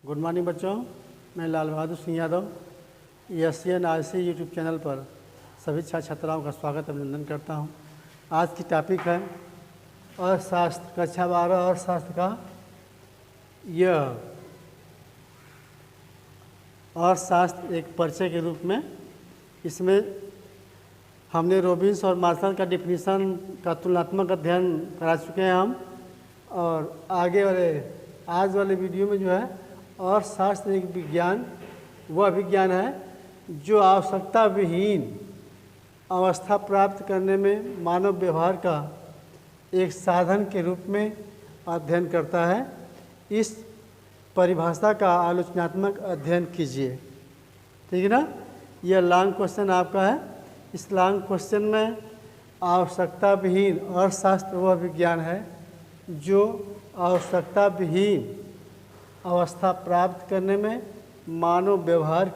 Good morning बच्चों, मैं Lal Bahadur Singh Yadav Asian IC YouTube channel पर सभी छात्र छात्राओं का स्वागत अभिनंदन करता हूं। आज की टॉपिक है अर्थशास्त्र, कक्षा 12 अर्थशास्त्र का यह अर्थशास्त्र एक परिचय के रूप में। इसमें हमने रॉबिन्स और मार्शल का डिफिनीशन का तुलनात्मक अध्ययन करा चुके हैं हम, और आगे वाले आज वाले वीडियो में जो है अर्थशास्त्र एक विज्ञान, वह विज्ञान है जो आवश्यकता विहीन अवस्था प्राप्त करने में मानव व्यवहार का एक साधन के रूप में अध्ययन करता है। इस परिभाषा का आलोचनात्मक अध्ययन कीजिए, ठीक है ना। यह लॉन्ग क्वेश्चन आपका है। इस लॉन्ग क्वेश्चन में आवश्यकता विहीन अर्थशास्त्र वह विज्ञान है जो आवश्यकता विहीन अवस्था प्राप्त करने में मानव व्यवहार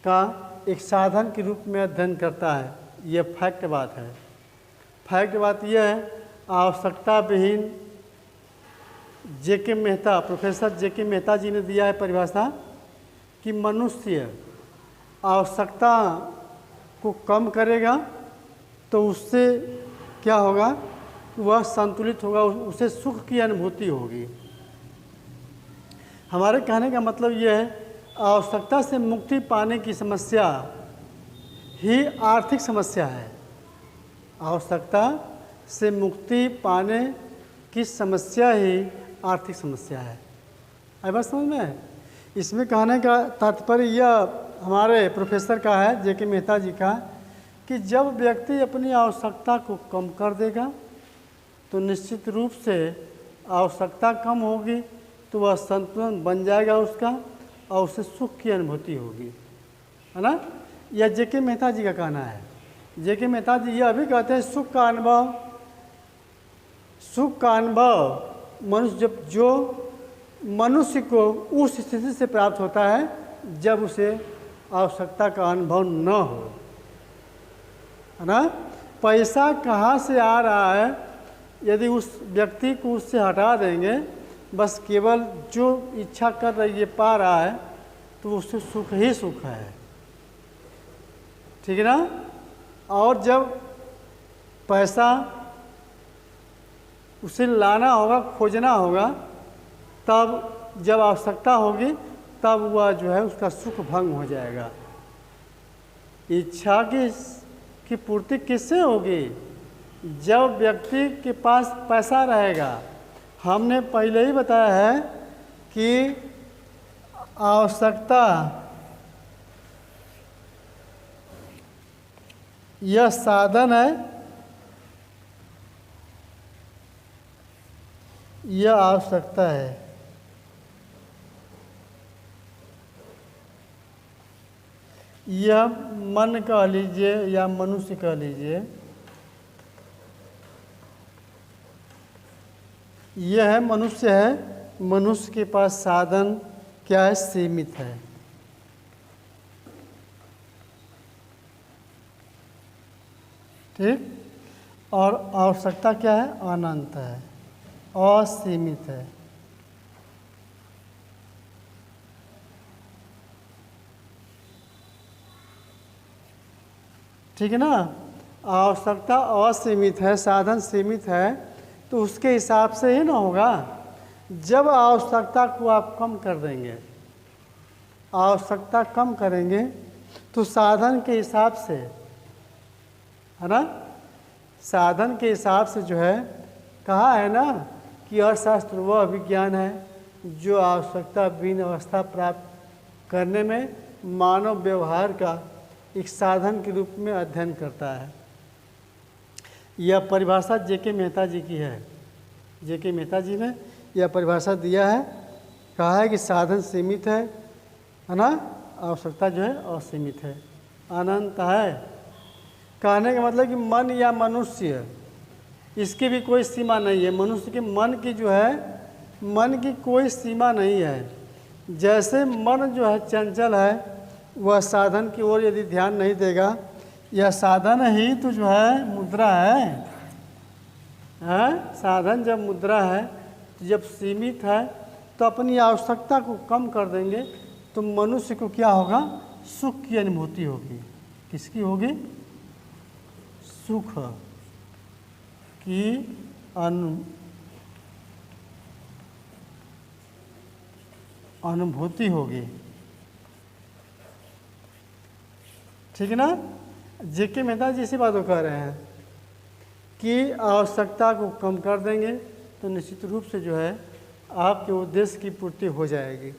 का एक साधन के रूप में अध्ययन करता है। यह फैक्ट बात है। फैक्ट बात यह है, आवश्यकता विहीन जेके मेहता, प्रोफेसर जेके मेहता जी ने दिया है परिभाषा कि मनुष्य आवश्यकता को कम करेगा तो उससे क्या होगा, वह संतुलित होगा, उसे सुख की अनुभूति होगी। हमारे कहने का मतलब यह है, आवश्यकता से मुक्ति पाने की समस्या ही आर्थिक समस्या है। आवश्यकता से मुक्ति पाने की समस्या ही आर्थिक समस्या है। आई बात समझ में? इसमें कहने का तात्पर्य यह हमारे प्रोफेसर का है, जेके मेहता जी का, कि जब व्यक्ति अपनी आवश्यकता को कम कर देगा तो निश्चित रूप से आवश्यकता कम होगी तो वह संतुलन बन जाएगा उसका, और उसे सुख की अनुभूति होगी, है ना। यह जेके मेहता जी का कहना है। जेके मेहता जी यह भी कहते हैं, सुख का अनुभव मनुष्य को उस स्थिति से प्राप्त होता है जब उसे आवश्यकता का अनुभव न हो, है ना। पैसा कहाँ से आ रहा है, यदि उस व्यक्ति को उससे हटा देंगे, बस केवल जो इच्छा कर रही है पा रहा है, तो उससे सुख ही सुख है, ठीक है ना। और जब पैसा उसे लाना होगा, खोजना होगा, तब जब आवश्यकता होगी तब वह जो है उसका सुख भंग हो जाएगा। इच्छा की पूर्ति किससे होगी? जब व्यक्ति के पास पैसा रहेगा। हमने पहले ही बताया है कि आवश्यकता यह साधन है, यह आवश्यकता है। यह मन कह लीजिए या मनुष्य कह लीजिए, यह है मनुष्य है। मनुष्य के पास साधन क्या है? सीमित है। ठीक। और आवश्यकता क्या है? अनंत है, असीमित है। ठीक है ना। आवश्यकता असीमित है, साधन सीमित है, तो उसके हिसाब से ही ना होगा। जब आवश्यकता को आप कम कर देंगे, आवश्यकता कम करेंगे, तो साधन के हिसाब से, है ना, साधन के हिसाब से जो है, कहा है ना कि अर्थशास्त्र वह विज्ञान है जो आवश्यकता विहीन अवस्था प्राप्त करने में मानव व्यवहार का एक साधन के रूप में अध्ययन करता है। यह परिभाषा जेके मेहता जी की है। जेके मेहता जी ने यह परिभाषा दिया है, कहा है कि साधन सीमित है ना, आवश्यकता जो है असीमित है, अनंत है। कहने का मतलब कि मन या मनुष्य, इसकी भी कोई सीमा नहीं है। मनुष्य के मन की जो है, मन की कोई सीमा नहीं है। जैसे मन जो है चंचल है, वह साधन की ओर यदि ध्यान नहीं देगा, यह साधन ही तो जो है मुद्रा है। साधन जब मुद्रा है, जब सीमित है, तो अपनी आवश्यकता को कम कर देंगे तो मनुष्य को क्या होगा? सुख की अनुभूति होगी। किसकी होगी? सुख की अनुभूति होगी। ठीक है ना? जेके मेहता जी इसी बात को कह रहे हैं कि आवश्यकता को कम कर देंगे तो निश्चित रूप से जो है आपके उद्देश्य की पूर्ति हो जाएगी।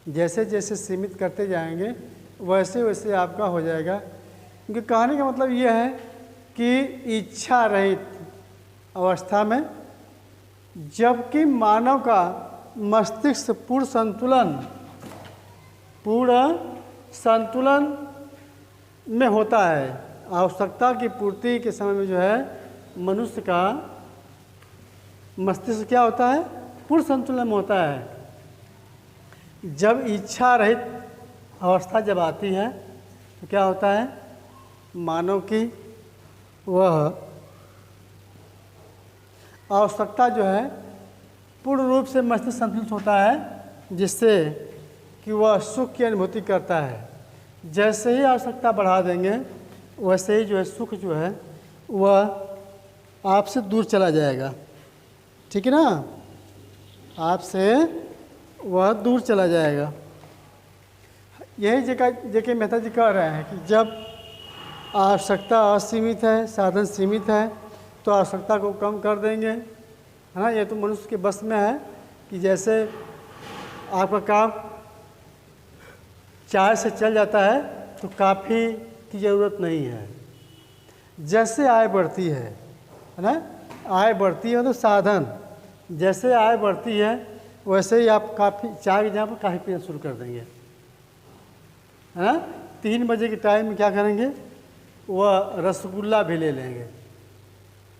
जैसे जैसे सीमित करते जाएंगे वैसे वैसे आपका हो जाएगा। क्योंकि कहने का मतलब यह है कि इच्छा रहित अवस्था में जबकि मानव का मस्तिष्क पूर्ण संतुलन में होता है। आवश्यकता की पूर्ति के समय में जो है मनुष्य का मस्तिष्क क्या होता है? पूर्ण संतुलन में होता है। जब इच्छा रहित अवस्था जब आती है तो क्या होता है? मानव की वह आवश्यकता जो है पूर्ण रूप से मस्तिष्क संतुलित होता है, जिससे कि वह सुख की अनुभूति करता है। जैसे ही आवश्यकता बढ़ा देंगे वैसे ही जो है सुख जो है वह आपसे दूर चला जाएगा। ठीक है ना? आपसे वह दूर चला जाएगा। यही जेके मेहता जी कह रहे हैं कि जब आवश्यकता असीमित है, साधन सीमित है, तो आवश्यकता को कम कर देंगे, है ना? ये तो मनुष्य के बस में है कि जैसे आपका काम चाय से चल जाता है तो काफ़ी की ज़रूरत नहीं है। जैसे आय बढ़ती है ना? आय बढ़ती है तो साधन, जैसे आय बढ़ती है वैसे ही आप काफ़ी चाय की जगह पर काफ़ी पीना शुरू कर देंगे, है ना? 3 बजे के टाइम में क्या करेंगे? वह रसगुल्ला भी ले लेंगे।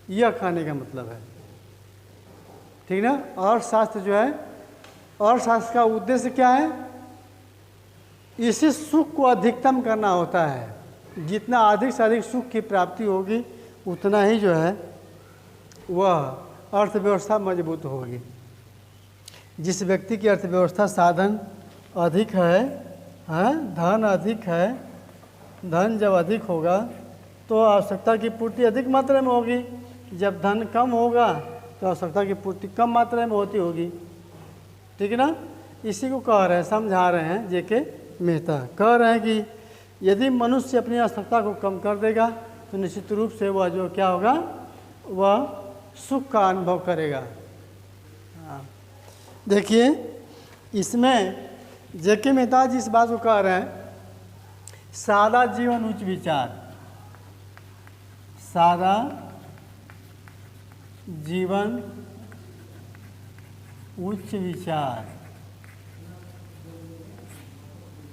यह खाने का मतलब है। ठीक ना? और शास्त्र जो है, और शास्त्र का उद्देश्य क्या है? इसी सुख को अधिकतम करना होता है। जितना अधिक से अधिक सुख की प्राप्ति होगी उतना ही जो है वह अर्थव्यवस्था मजबूत होगी। जिस व्यक्ति की अर्थव्यवस्था साधन अधिक है, धन अधिक है, धन जब अधिक होगा तो आवश्यकता की पूर्ति अधिक मात्रा में होगी। जब धन कम होगा तो आवश्यकता की पूर्ति कम मात्रा में होती होगी। ठीक है ना? इसी को कह रहे हैं, समझा रहे हैं जेके मेहता। कह रहे हैं कि यदि मनुष्य अपनी आवश्यकता को कम कर देगा तो निश्चित रूप से वह जो क्या होगा? वह सुख का अनुभव करेगा। देखिए इसमें जेके मेहता जी इस बात को कह रहे हैं, सादा जीवन उच्च विचार, सादा जीवन उच्च विचार।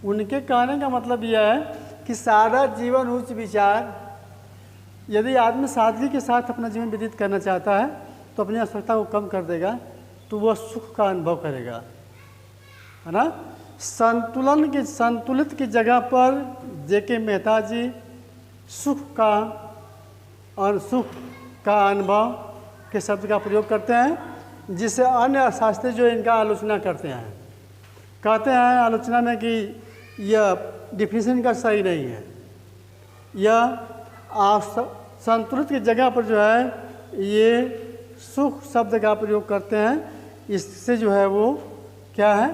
उनके कहने का मतलब यह है कि सादा जीवन उच्च विचार, यदि आदमी सादगी के साथ अपना जीवन व्यतीत करना चाहता है तो अपनी आवश्यकता को कम कर देगा तो वह सुख का अनुभव करेगा, है ना? संतुलित की जगह पर जेके मेहता जी सुख का अनुभव के शब्द का प्रयोग करते हैं, जिसे अन्य शास्त्री जो इनका आलोचना करते हैं, कहते हैं आलोचना में कि यह डिफिनीशन का सही नहीं है। यह संतुलित की जगह पर जो है ये सुख शब्द का प्रयोग करते हैं। इससे जो है वो क्या है?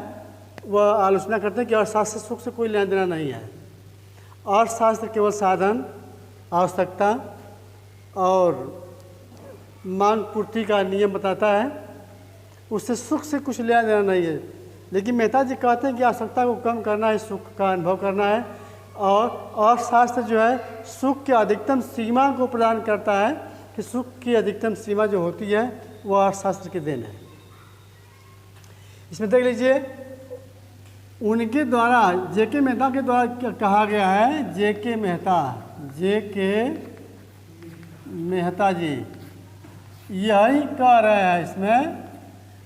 वह आलोचना करते हैं कि अर्थशास्त्र सुख से कोई लेना देना नहीं है। अर्थशास्त्र केवल साधन, आवश्यकता और मांग पूर्ति का नियम बताता है, उससे सुख से कुछ लेना देना नहीं है। लेकिन मेहता जी कहते हैं कि आवश्यकता को कम करना है, सुख का अनुभव करना है। और अर्थशास्त्र जो है सुख की अधिकतम सीमा को प्रदान करता है कि सुख की अधिकतम सीमा जो होती है वह अर्थशास्त्र की देन है। इसमें देख लीजिए उनके द्वारा, जेके मेहता के द्वारा कहा गया है, जेके मेहता जी यही कह रहे हैं इसमें,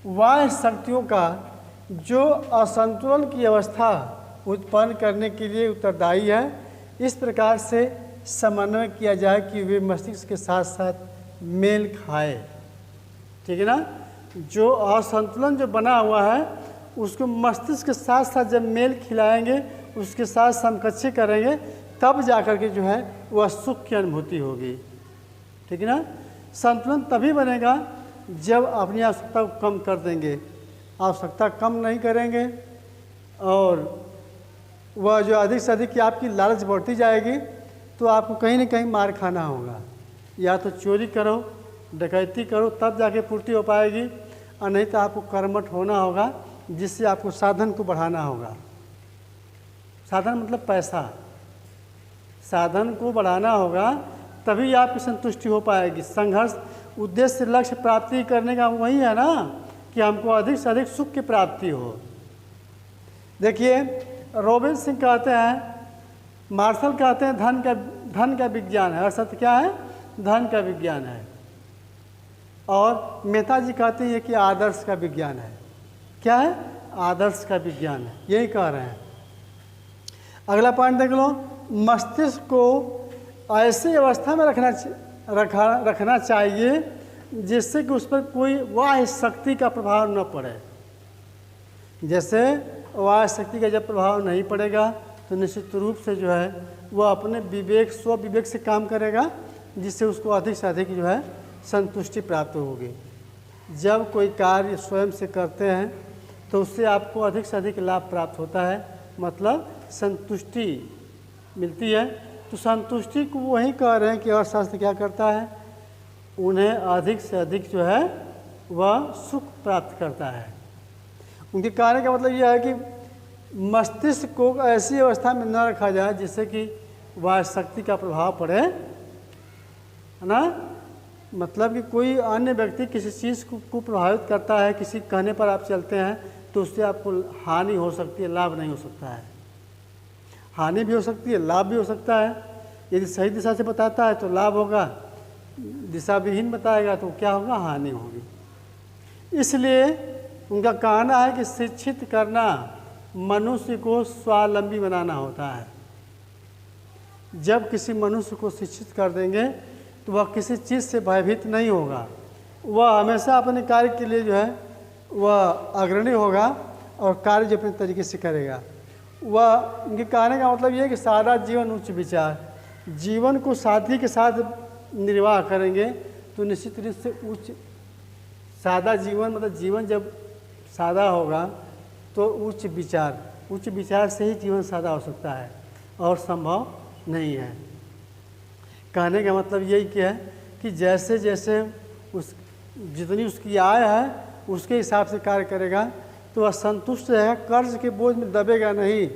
बाह्य शक्तियों का जो असंतुलन की अवस्था उत्पन्न करने के लिए उत्तरदायी है, इस प्रकार से समन्वय किया जाए कि वे मस्तिष्क के साथ साथ मेल खाए। ठीक है ना? जो असंतुलन जो बना हुआ है उसको मस्तिष्क के साथ साथ जब मेल खिलाएंगे, उसके साथ समकक्षी करेंगे, तब जाकर के जो है वह सुख की अनुभूति होगी। ठीक है ना। संतुलन तभी बनेगा जब अपनी आवश्यकता को कम कर देंगे। आवश्यकता कम नहीं करेंगे और वह जो अधिक से अधिक की आपकी लालच बढ़ती जाएगी, तो आपको कहीं ना कहीं मार खाना होगा। या तो चोरी करो, डकैती करो, तब जाके पूर्ति हो पाएगी, और नहीं तो आपको कर्मठ होना होगा, जिससे आपको साधन को बढ़ाना होगा। साधन मतलब पैसा, साधन को बढ़ाना होगा, तभी आपकी संतुष्टि हो पाएगी। संघर्ष, उद्देश्य लक्ष्य प्राप्ति करने का वही है ना, कि हमको अधिक से अधिक सुख की प्राप्ति हो। देखिए, रॉबिन सिंह कहते हैं, मार्शल कहते हैं धन का विज्ञान है, अर्थात क्या है, धन का विज्ञान है। और मेहता जी कहते हैं कि आदर्श का विज्ञान है। क्या है, आदर्श का विज्ञान है, यही कह रहे हैं। अगला पॉइंट देख लो, मस्तिष्क को ऐसी अवस्था में रखना चाहिए जिससे कि उस पर कोई बाह्य शक्ति का प्रभाव न पड़े। जैसे बाह्य शक्ति का जब प्रभाव नहीं पड़ेगा, तो निश्चित रूप से जो है वह अपने विवेक, स्व विवेक से काम करेगा, जिससे उसको अधिक से अधिक जो है संतुष्टि प्राप्त होगी। जब कोई कार्य स्वयं से करते हैं तो उससे आपको अधिक से अधिक लाभ प्राप्त होता है, मतलब संतुष्टि मिलती है। तो संतुष्टि को वही कह रहे हैं कि अर्थशास्त्र क्या करता है, उन्हें अधिक से अधिक जो है वह सुख प्राप्त करता है। उनके कहने का मतलब यह है कि मस्तिष्क को ऐसी अवस्था में न रखा जाए जिससे कि वह शक्ति का प्रभाव पड़े, है ना। मतलब कि कोई अन्य व्यक्ति किसी चीज़ को प्रभावित करता है, किसी कहने पर आप चलते हैं, तो उससे आपको हानि हो सकती है, लाभ नहीं हो सकता है। हानि भी हो सकती है, लाभ भी हो सकता है। यदि सही दिशा से बताता है तो लाभ होगा, दिशा विहीन बताएगा तो क्या होगा, हानि होगी। इसलिए उनका कहना है कि शिक्षित करना मनुष्य को स्वावलंबी बनाना होता है। जब किसी मनुष्य को शिक्षित कर देंगे तो वह किसी चीज़ से भयभीत नहीं होगा, वह हमेशा अपने कार्य के लिए जो है वह अग्रणी होगा और कार्य जो अपने तरीके से करेगा। वह, उनके कहने का मतलब ये है कि सादा जीवन उच्च विचार, जीवन को सादगी के साथ निर्वाह करेंगे तो निश्चित रूप से उच्च, सादा जीवन मतलब जीवन जब सादा होगा तो उच्च विचार से ही जीवन सादा हो सकता है, और संभव नहीं है। कहने का मतलब यही क्या है कि जैसे जैसे जितनी उसकी आय है उसके हिसाब से कार्य करेगा तो वह संतुष्ट रहेगा, कर्ज के बोझ में दबेगा नहीं।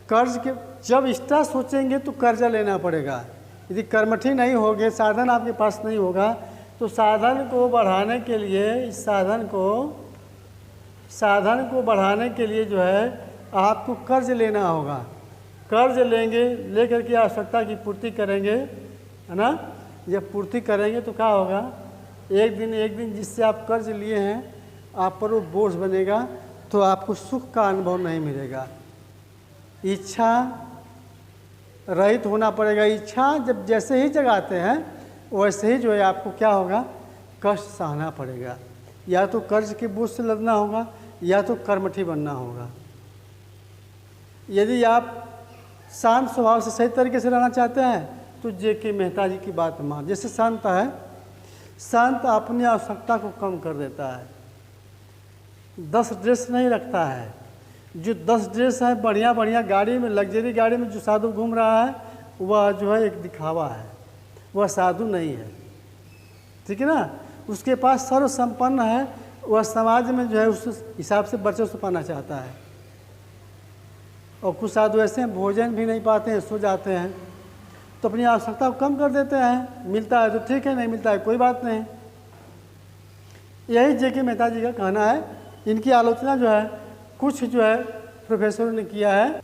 कर्ज के जब इतना सोचेंगे तो कर्जा लेना पड़ेगा। यदि कर्मठी नहीं होगे, साधन आपके पास नहीं होगा, तो साधन को बढ़ाने के लिए, इस साधन को बढ़ाने के लिए जो है आपको कर्ज लेना होगा। कर्ज लेंगे, लेकर के आवश्यकता की पूर्ति करेंगे, है ना। जब पूर्ति करेंगे तो क्या होगा, एक दिन जिससे आप कर्ज लिए हैं आप पर वो बोझ बनेगा, तो आपको सुख का अनुभव नहीं मिलेगा। इच्छा रहित होना पड़ेगा। इच्छा जब जैसे ही जगाते हैं वैसे ही जो है आपको क्या होगा, कष्ट सहना पड़ेगा। या तो कर्ज के बोझ से लड़ना होगा या तो कर्मठी बनना होगा। यदि आप शांत स्वभाव से सही तरीके से रहना चाहते हैं तो जे.के. मेहता जी की बात मान। जैसे संत है, संत अपनी आवश्यकता को कम कर देता है, 10 ड्रेस नहीं रखता है। जो 10 ड्रेस है बढ़िया बढ़िया गाड़ी में, लग्जरी गाड़ी में जो साधु घूम रहा है वह जो है एक दिखावा है, वह साधु नहीं है। ठीक है ना। उसके पास सर्व संपन्न है, वह समाज में जो है उस हिसाब से वर्चस्व पाना चाहता है। और कुछ साधु ऐसे हैं भोजन भी नहीं पाते हैं, सो जाते हैं, तो अपनी आवश्यकता को कम कर देते हैं। मिलता है तो ठीक है, नहीं मिलता है कोई बात नहीं। यही जे.के. मेहता जी का कहना है। इनकी आलोचना जो है कुछ जो है प्रोफेसरों ने किया है।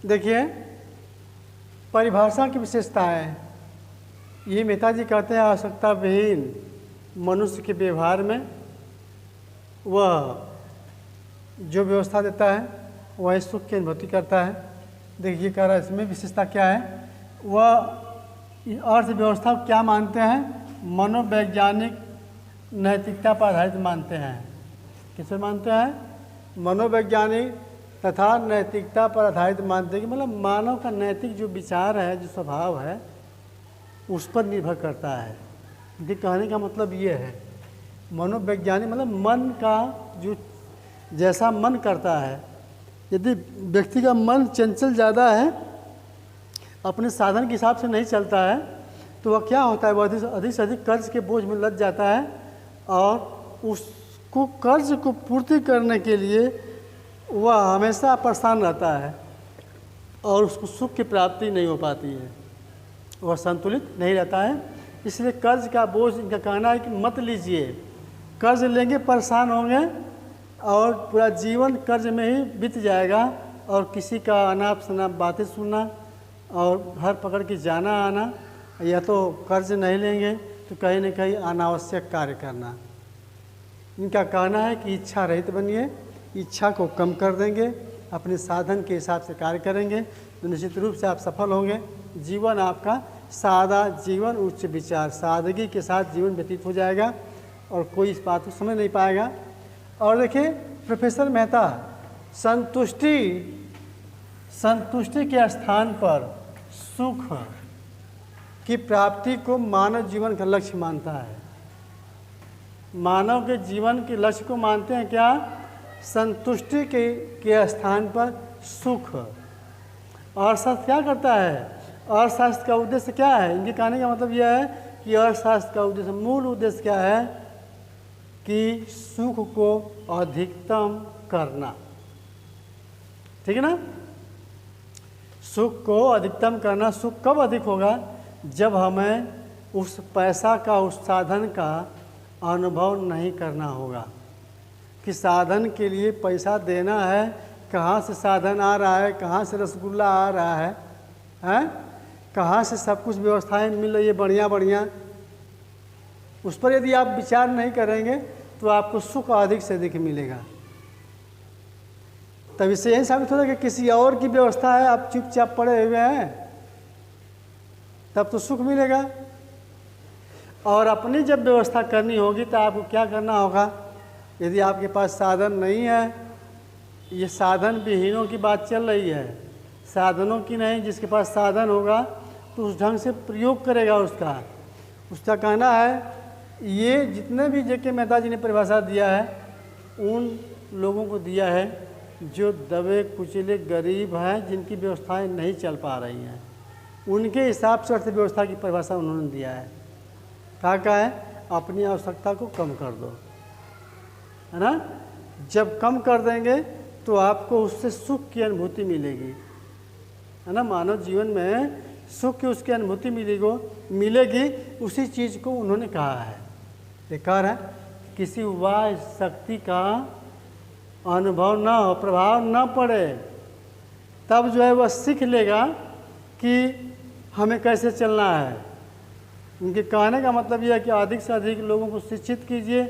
देखिए, परिभाषा की विशेषता है, ये मेहता जी कहते हैं आवश्यकता विहीन मनुष्य के व्यवहार में वह जो व्यवस्था देता है वह सुख की अनुभूति करता है। देखिए कह रहा है इसमें विशेषता क्या है, वह अर्थव्यवस्था को क्या मानते हैं, मनोवैज्ञानिक नैतिकता पर आधारित मानते हैं। किसे मानते हैं? मनोवैज्ञानिक तथा नैतिकता पर आधारित मानते हैं कि मतलब मानव का नैतिक जो विचार है, जो स्वभाव है, उस पर निर्भर करता है। ये कहने का मतलब ये है, मनोवैज्ञानिक मतलब मन का जो जैसा मन करता है। यदि व्यक्ति का मन चंचल ज़्यादा है, अपने साधन के हिसाब से नहीं चलता है, तो वह क्या होता है, वह अधिक से अधिक कर्ज के बोझ में लग जाता है और उसको कर्ज को पूर्ति करने के लिए वह हमेशा परेशान रहता है और उसको सुख की प्राप्ति नहीं हो पाती है, वह संतुलित नहीं रहता है। इसलिए कर्ज का बोझ, इनका कहना है कि मत लीजिए, कर्ज लेंगे परेशान होंगे और पूरा जीवन कर्ज में ही बीत जाएगा और किसी का अनाप शनाप बातें सुनना और घर पकड़ के जाना आना, या तो कर्ज नहीं लेंगे तो कहीं न कहीं अनावश्यक कार्य करना। इनका कहना है कि इच्छा रहित बनिए, इच्छा को कम कर देंगे, अपने साधन के हिसाब से कार्य करेंगे तो निश्चित रूप से आप सफल होंगे। जीवन आपका सादा जीवन, उच्च विचार, सादगी के साथ जीवन व्यतीत हो जाएगा और कोई इस बात को समझ नहीं पाएगा। और देखिए प्रोफेसर मेहता, संतुष्टि के स्थान पर सुख की प्राप्ति को मानव जीवन का लक्ष्य मानता है। मानव के जीवन के लक्ष्य को मानते हैं क्या? संतुष्टि के स्थान पर सुख। अर्थशास्त्र क्या करता है? अर्थशास्त्र का उद्देश्य क्या है? इनके कहने का मतलब यह है कि अर्थशास्त्र का उद्देश्य, मूल उद्देश्य क्या है कि सुख को अधिकतम करना। ठीक है ना? सुख को अधिकतम करना। सुख कब अधिक होगा? जब हमें उस पैसा का, उस साधन का अनुभव नहीं करना होगा कि साधन के लिए पैसा देना है, कहाँ से साधन आ रहा है, कहाँ से रसगुल्ला आ रहा है, हैं? कहाँ से सब कुछ व्यवस्थाएं मिल रही है बढ़िया बढ़िया। उस पर यदि आप विचार नहीं करेंगे तो आपको सुख अधिक से अधिक मिलेगा। तब इससे यही साबित होता है कि किसी और की व्यवस्था है, आप चुपचाप पड़े हुए हैं, तब तो सुख मिलेगा। और अपनी जब व्यवस्था करनी होगी तो आपको क्या करना होगा? यदि आपके पास साधन नहीं है, ये साधन विहीनों की बात चल रही है, साधनों की नहीं। जिसके पास साधन होगा तो उस ढंग से प्रयोग करेगा उसका कहना है। ये जितने भी जेके मेहता जी ने परिभाषा दिया है, उन लोगों को दिया है जो दबे कुचले गरीब हैं, जिनकी व्यवस्थाएं नहीं चल पा रही हैं, उनके हिसाब से अर्थव्यवस्था की परिभाषा उन्होंने दिया है। क्या है? अपनी आवश्यकता को कम कर दो, है ना? जब कम कर देंगे तो आपको उससे सुख की अनुभूति मिलेगी, है ना? मानव जीवन में सुख की उसकी अनुभूति मिलेगी। उसी चीज़ को उन्होंने कहा है। बेकार है किसी वाह शक्ति का अनुभव ना हो, प्रभाव ना पड़े, तब जो है वह सीख लेगा कि हमें कैसे चलना है। उनके कहने का मतलब यह है कि अधिक से अधिक लोगों को शिक्षित कीजिए,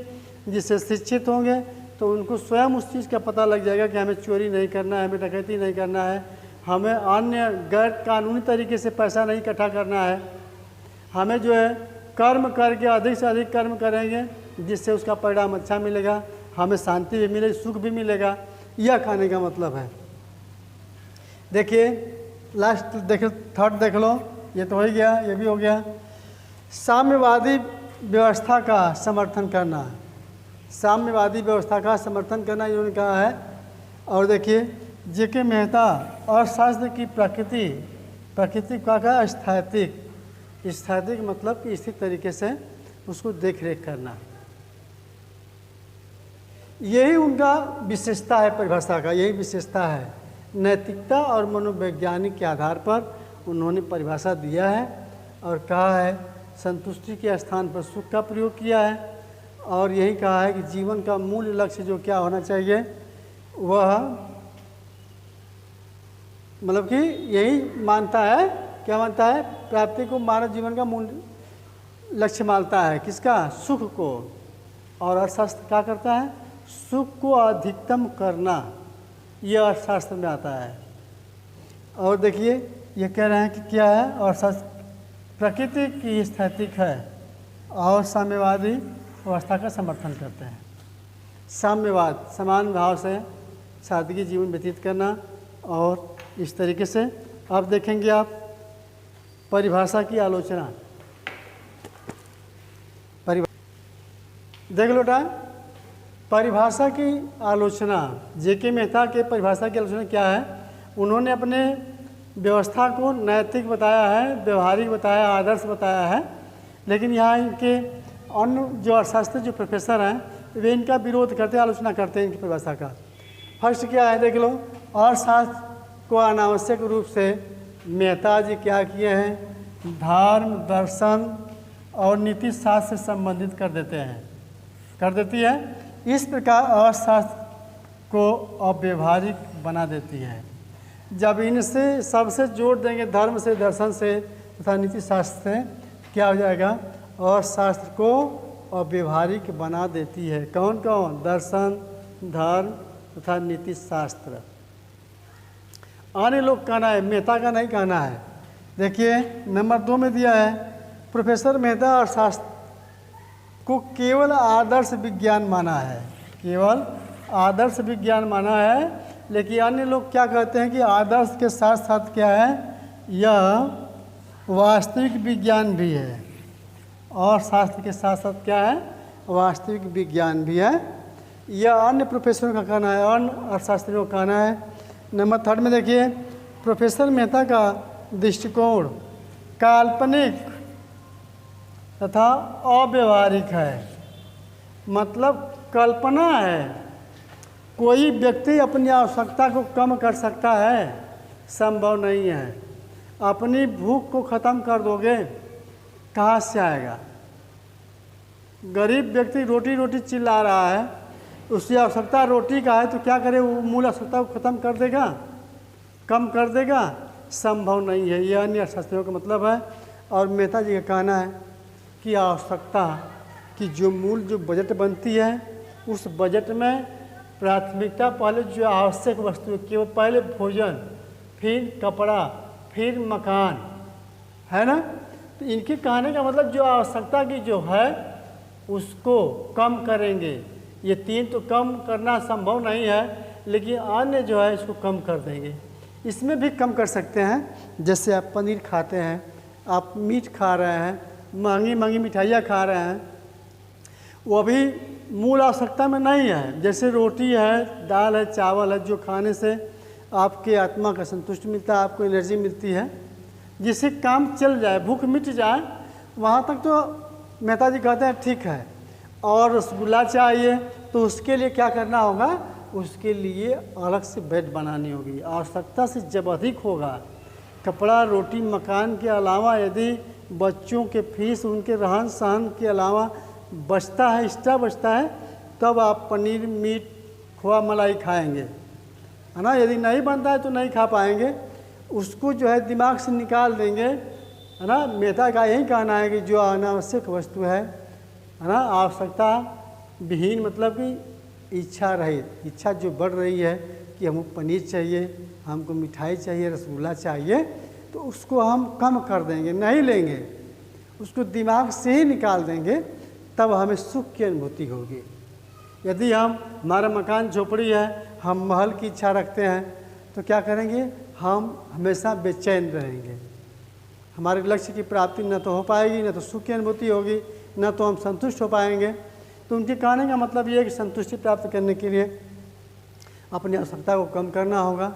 जिससे शिक्षित होंगे तो उनको स्वयं उस चीज़ का पता लग जाएगा कि हमें चोरी नहीं करना है, हमें डकैती नहीं करना है, हमें अन्य गैर कानूनी तरीके से पैसा नहीं इकट्ठा करना है। हमें जो है कर्म करके अधिक से अधिक कर्म करेंगे, जिससे उसका परिणाम अच्छा मिलेगा, हमें शांति भी मिलेगी, सुख भी मिलेगा। यह कहने का मतलब है। देखिए लास्ट थर्ड देख लो, ये तो हो ही गया, ये भी हो गया। साम्यवादी व्यवस्था का समर्थन करना, साम्यवादी व्यवस्था का समर्थन करना इन्होंने कहा है। और देखिए जेके मेहता, अर्थशास्त्र की प्रकृति का स्थैतिक मतलब कि स्थिर तरीके से उसको देख रेख करना, यही उनका विशेषता है। परिभाषा का यही विशेषता है। नैतिकता और मनोवैज्ञानिक के आधार पर उन्होंने परिभाषा दिया है और कहा है संतुष्टि के स्थान पर सुख का प्रयोग किया है। और यही कहा है कि जीवन का मूल लक्ष्य जो क्या होना चाहिए, वह मतलब कि यही मानता है, क्या मानता है? प्राप्ति को मानव जीवन का मूल लक्ष्य मानता है। किसका? सुख को। और अर्थशास्त्र क्या करता है? सुख को अधिकतम करना, यह अर्थशास्त्र में आता है। और देखिए ये कह रहे हैं कि क्या है? अर्थशास्त्र प्रकृति की स्थैतिक है और साम्यवादी व्यवस्था का समर्थन करते हैं। साम्यवाद, समान भाव से सादगी जीवन व्यतीत करना। और इस तरीके से अब देखेंगे आप परिभाषा की आलोचना। देख लो टाइम, परिभाषा की आलोचना। जेके मेहता के परिभाषा की आलोचना क्या है? उन्होंने अपने व्यवस्था को नैतिक बताया है, व्यवहारिक बताया, आदर्श बताया है, लेकिन यहाँ इनके अन्य जो अर्थशास्त्री जो प्रोफेसर हैं वे इनका विरोध करते हैं, आलोचना करते हैं इनकी परिभाषा का। फर्स्ट क्या है देख लो, अर्थशास्त्र को अनावश्यक रूप से मेहता जी क्या किए हैं, धर्म, दर्शन और नीति शास्त्र से संबंधित कर देती है। इस प्रकार अर्थशास्त्र को अव्यवहारिक बना देती है। जब इनसे सबसे जोड़ देंगे, धर्म से, दर्शन से तथा नीति शास्त्र से, क्या हो जाएगा? अर्थशास्त्र को अव्यवहारिक बना देती है। कौन कौन? दर्शन, धर्म तथा नीति शास्त्र। अन्य लोग कहना है, मेहता का नहीं कहना है। देखिए नंबर 2 में दिया है, प्रोफेसर मेहता अर्थशास्त्र को केवल आदर्श विज्ञान माना है, केवल आदर्श विज्ञान माना है। लेकिन अन्य लोग क्या कहते हैं कि आदर्श के साथ साथ क्या है, यह वास्तविक विज्ञान भी है। और शास्त्र के साथ साथ क्या है? वास्तविक विज्ञान भी है। यह अन्य प्रोफेसरों का कहना है, अन्य अर्थशास्त्रियों का कहना है। नंबर 3 में देखिए, प्रोफेसर मेहता का दृष्टिकोण काल्पनिक तथा अव्यवहारिक है। मतलब कल्पना है, कोई व्यक्ति अपनी आवश्यकता को कम कर सकता है, संभव नहीं है। अपनी भूख को ख़त्म कर दोगे, कहाँ से आएगा? गरीब व्यक्ति रोटी रोटी चिल्ला रहा है, उसकी आवश्यकता रोटी का है, तो क्या करे? वो मूल आवश्यकता को ख़त्म कर देगा, कम कर देगा? संभव नहीं है। यह अन्य अर्थशास्त्रियों का मतलब है। और मेहता जी का कहना है कि आवश्यकता की जो मूल जो बजट बनती है, उस बजट में प्राथमिकता पहले जो आवश्यक वस्तु है, केवल पहले भोजन, फिर कपड़ा, फिर मकान, है ना? तो इनके कहने का मतलब जो आवश्यकता की जो है उसको कम करेंगे। ये 3 तो कम करना संभव नहीं है, लेकिन अन्य जो है इसको कम कर देंगे। इसमें भी कम कर सकते हैं। जैसे आप पनीर खाते हैं, आप मीट खा रहे हैं, महंगी महंगी मिठाइयाँ खा रहे हैं, वो भी मूल आवश्यकता में नहीं है। जैसे रोटी है, दाल है, चावल है, जो खाने से आपके आत्मा का संतुष्टि मिलता है, आपको एनर्जी मिलती है, जिससे काम चल जाए, भूख मिट जाए, वहाँ तक तो मेहता जी कहते हैं ठीक है। और रसगुल्ला चाहिए तो उसके लिए क्या करना होगा? उसके लिए अलग से बेड बनानी होगी। आवश्यकता से जब अधिक होगा, कपड़ा, रोटी, मकान के अलावा यदि बच्चों के फीस, उनके रहन सहन के अलावा बचता है, एक्स्ट्रा बचता है, तब आप पनीर, मीट, खोआ, मलाई खाएंगे, है ना? यदि नहीं बनता है तो नहीं खा पाएंगे, उसको जो है दिमाग से निकाल देंगे, है ना? मेहता का यही कहना है कि जो अनावश्यक वस्तु है ना, आवश्यकता विहीन, मतलब कि इच्छा रहित, इच्छा जो बढ़ रही है कि हमको पनीर चाहिए, हमको मिठाई चाहिए, रसगुल्ला चाहिए, तो उसको हम कम कर देंगे, नहीं लेंगे, उसको दिमाग से ही निकाल देंगे, तब हमें सुख की अनुभूति होगी। यदि हमारा मकान झोपड़ी है, हम महल की इच्छा रखते हैं, तो क्या करेंगे? हम हमेशा बेचैन रहेंगे, हमारे लक्ष्य की प्राप्ति न तो हो पाएगी, न तो सुख की अनुभूति होगी, न तो हम संतुष्ट हो पाएंगे। तो उनके कहने का मतलब ये है कि संतुष्टि प्राप्त करने के लिए अपनी आवश्यकता को कम करना होगा,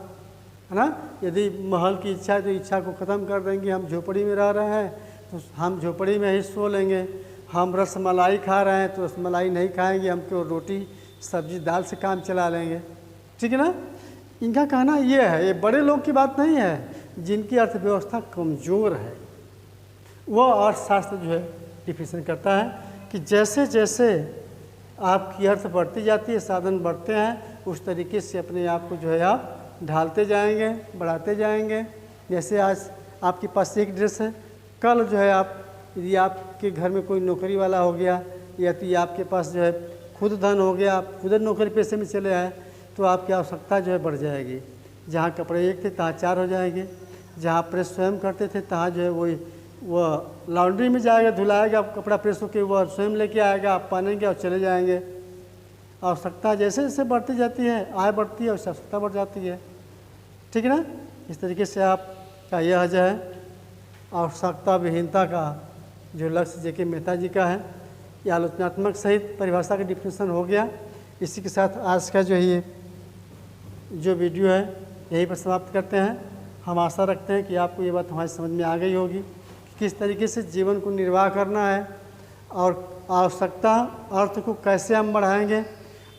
है ना? यदि महल की इच्छा है तो इच्छा को ख़त्म कर देंगे। हम झोपड़ी में रह रहे हैं तो हम झोपड़ी में ही सो लेंगे। हम रसमलाई खा रहे हैं तो रसमलाई नहीं खाएंगे, हम केवल रोटी, सब्जी, दाल से काम चला लेंगे। ठीक है ना? इनका कहना ये है, ये बड़े लोग की बात नहीं है, जिनकी अर्थव्यवस्था कमज़ोर है। वह अर्थशास्त्र जो है डिफिनेशन करता है कि जैसे जैसे आपकी अर्थ बढ़ती जाती है, साधन बढ़ते हैं, उस तरीके से अपने आप को जो है आप ढालते जाएंगे, बढ़ाते जाएंगे। जैसे आज आपके पास एक ड्रेस है, कल जो है आप, यदि आपके घर में कोई नौकरी वाला हो गया, या तो आपके पास जो है खुद धन हो गया, आप खुद नौकरी पेशे में चले आए, तो आपकी आवश्यकता जो है बढ़ जाएगी। जहाँ कपड़े एक थे तहाँ 4 हो जाएंगे, जहाँ प्रेस स्वयं करते थे तहाँ जो है वह लॉन्ड्री में जाएगा, धुलाएगा, कपड़ा प्रेस होकर वह स्वयं लेके आएगा, आप पहनेंगे और चले जाएंगे। आवश्यकता जैसे जैसे बढ़ती जाती है, आय बढ़ती है, उससे आवश्यकता बढ़ जाती है। ठीक है ना। इस तरीके से आपका यह जो है आवश्यकता विहीनता का जो लक्ष्य जे के मेहता जी का है, ये आलोचनात्मक सहित परिभाषा का डिफिनेशन हो गया। इसी के साथ आज का जो ये जो वीडियो है यही पर समाप्त करते हैं। हम आशा रखते हैं कि आपको ये बात हमारी समझ में आ गई होगी कि किस तरीके से जीवन को निर्वाह करना है और आवश्यकता अर्थ को कैसे हम बढ़ाएंगे।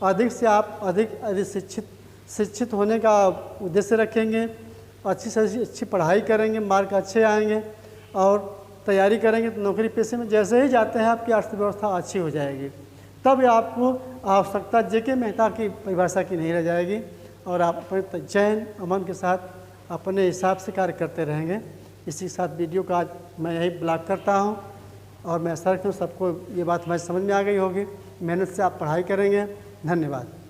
अधिक से आप अधिक शिक्षित होने का उद्देश्य रखेंगे, अच्छी से अच्छी पढ़ाई करेंगे, मार्क अच्छे आएंगे और तैयारी करेंगे तो नौकरी पेशे में जैसे ही जाते हैं आपकी अर्थव्यवस्था अच्छी हो जाएगी। तब आपको आवश्यकता जे के मेहता की परिभाषा की नहीं रह जाएगी और आप अपने चैन अमन के साथ अपने हिसाब से कार्य करते रहेंगे। इसी के साथ वीडियो का आज मैं यही ब्लॉक करता हूँ और मैं आशा रखता हूँ सबको ये बात हमारी समझ में आ गई होगी। मेहनत से आप पढ़ाई करेंगे। धन्यवाद।